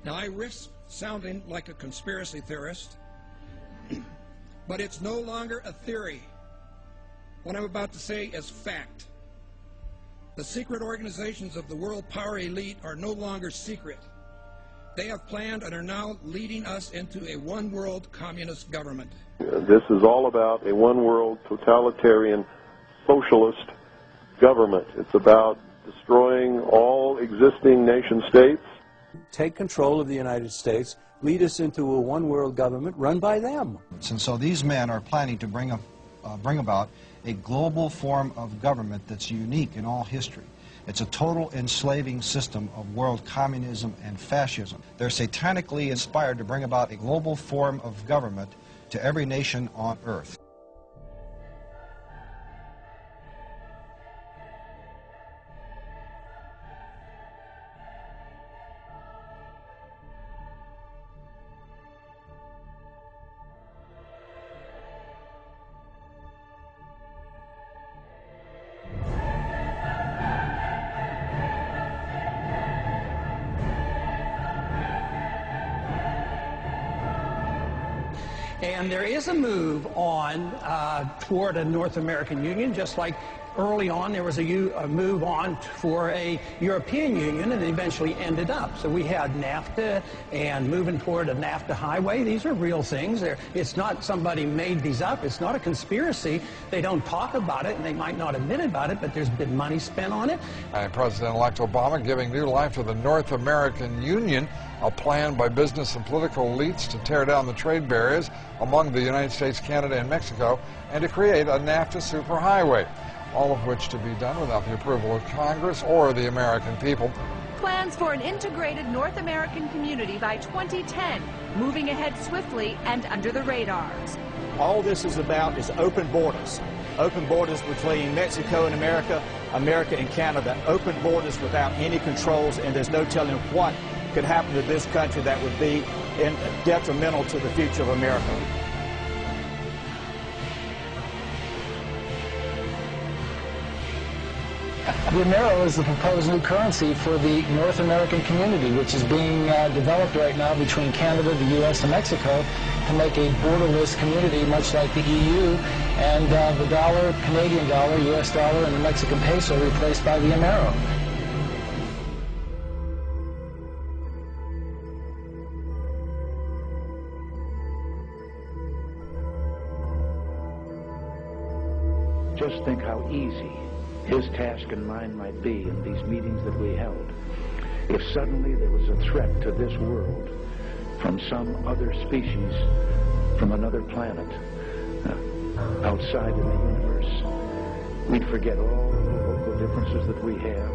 Now, I risk sounding like a conspiracy theorist, but it's no longer a theory. What I'm about to say is fact. The secret organizations of the world power elite are no longer secret. They have planned and are now leading us into a one-world communist government. This is all about a one-world totalitarian socialist government. It's about destroying all existing nation-states. Take control of the United States, lead us into a one-world government run by them. And so these men are planning to bring about a global form of government that's unique in all history. It's a total enslaving system of world communism and fascism. They're satanically inspired to bring about a global form of government to every nation on earth. And there is a move on toward a North American Union, just like early on there was a move on for a European Union, and it eventually ended up. So we had NAFTA and moving toward a NAFTA highway. These are real things. It's not somebody made these up. It's not a conspiracy. They don't talk about it, and they might not admit about it, but there's been money spent on it. President-elect Obama giving new life to the North American Union, a plan by business and political elites to tear down the trade barriers among the United States, Canada, and Mexico, and to create a NAFTA superhighway, all of which to be done without the approval of Congress or the American people. Plans for an integrated North American community by 2010, moving ahead swiftly and under the radars. All this is about is open borders between Mexico and America, America and Canada, open borders without any controls, and there's no telling what could happen to this country that would be detrimental to the future of America. The Amero is the proposed new currency for the North American community, which is being developed right now between Canada, the U.S., and Mexico to make a borderless community, much like the EU, and the dollar, Canadian dollar, U.S. dollar, and the Mexican peso replaced by the Amero. Just think how easy his task and mine might be in these meetings that we held if suddenly there was a threat to this world from some other species, from another planet, outside in the universe. We'd forget all of the local differences that we have.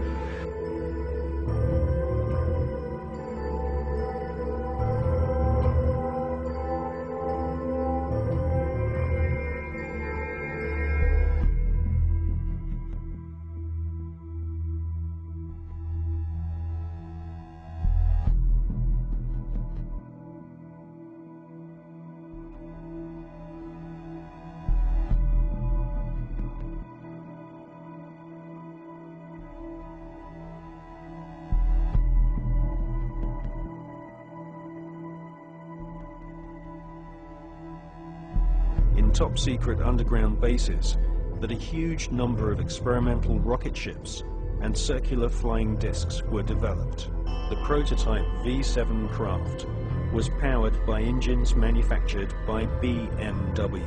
Top-secret underground bases that a huge number of experimental rocket ships and circular flying discs were developed. The prototype V7 craft was powered by engines manufactured by BMW.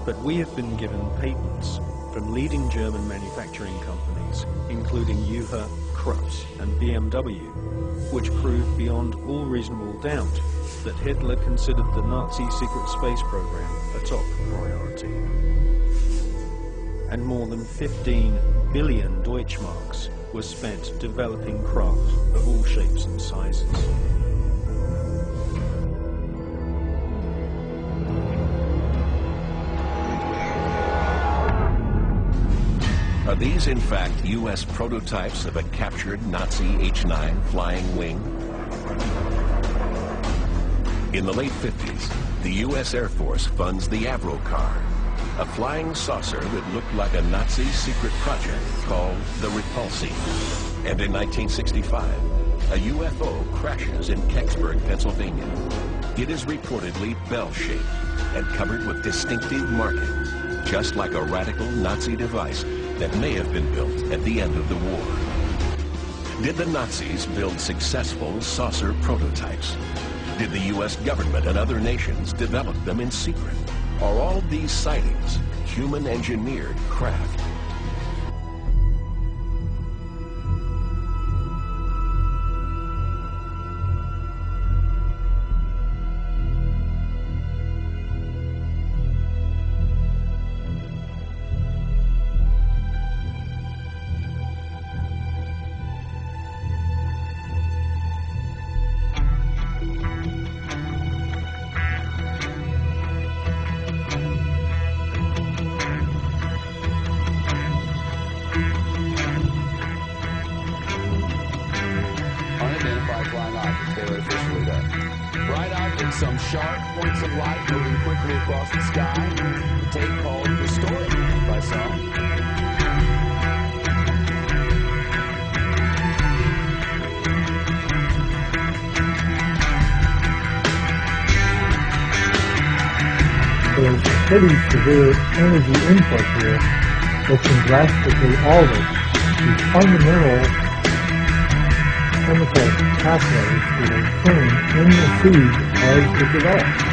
But we have been given patents from leading German manufacturing companies, including Juha, Krups, and BMW, which proved beyond all reasonable doubt that Hitler considered the Nazi secret space program a top priority. And more than 15 billion Deutschmarks were spent developing craft of all shapes and sizes. Are these, in fact, U.S. prototypes of a captured Nazi H-9 flying wing? In the late 50s, the U.S. Air Force funds the Avro car, a flying saucer that looked like a Nazi secret project called the Repulsi. And in 1965, a UFO crashes in Kecksburg, Pennsylvania. It is reportedly bell-shaped and covered with distinctive markings, just like a radical Nazi device that may have been built at the end of the war. Did the Nazis build successful saucer prototypes? Did the U.S. government and other nations develop them in secret? Are all these sightings human-engineered craft? Some sharp points of light moving quickly across the sky. A tape called Historic by some. There's pretty severe energy input here that can drastically alter the fundamental chemical pathways that are occurring in the seed as it develops.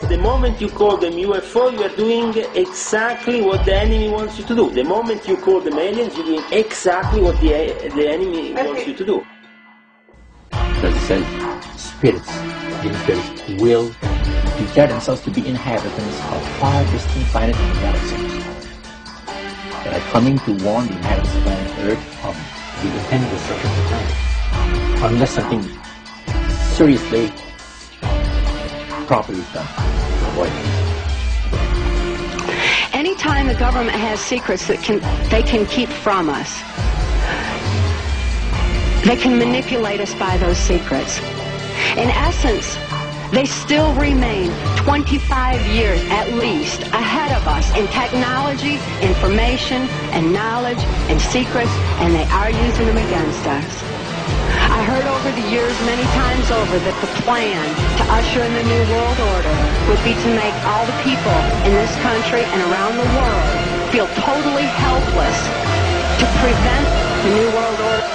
The moment you call them UFO, you are doing exactly what the enemy wants you to do. The moment you call them aliens, you're doing exactly what the enemy wants you to do. As it says, spirits, angels, will declare themselves to be inhabitants of far distant planets in the galaxy. They are coming to warn the inhabitants of planet Earth of the intended destruction of the planet, unless something seriously properly done. Anytime the government has secrets that they can keep from us, they can manipulate us by those secrets. In essence, they still remain 25 years at least ahead of us in technology, information, and knowledge, and secrets, and they are using them against us. I heard over the years many times over that the plan to usher in the New World Order would be to make all the people in this country and around the world feel totally helpless to prevent the New World Order,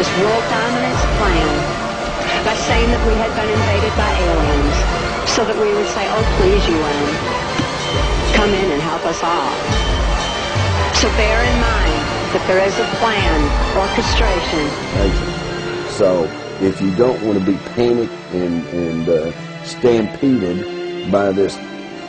this world dominance plan, by saying that we had been invaded by aliens, so that we would say, oh please UN, come in and help us all. So bear in mind that there is a plan, orchestration. So if you don't want to be panicked and stampeded by this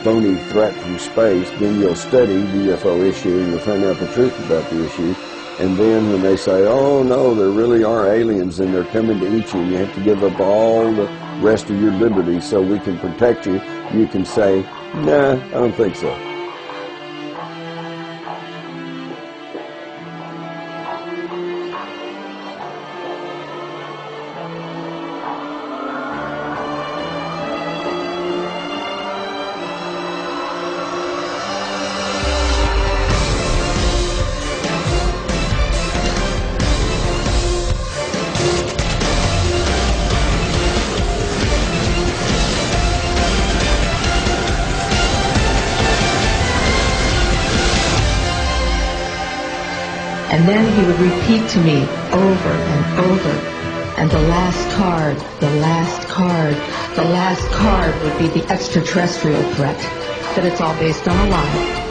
phony threat from space, then you'll study the UFO issue and you'll find out the truth about the issue. And then when they say, oh no, there really are aliens and they're coming to eat you and you have to give up all the rest of your liberty so we can protect you, you can say, nah, I don't think so. And then he would repeat to me over and over, and the last card, the last card, the last card would be the extraterrestrial threat, that it's all based on a lie.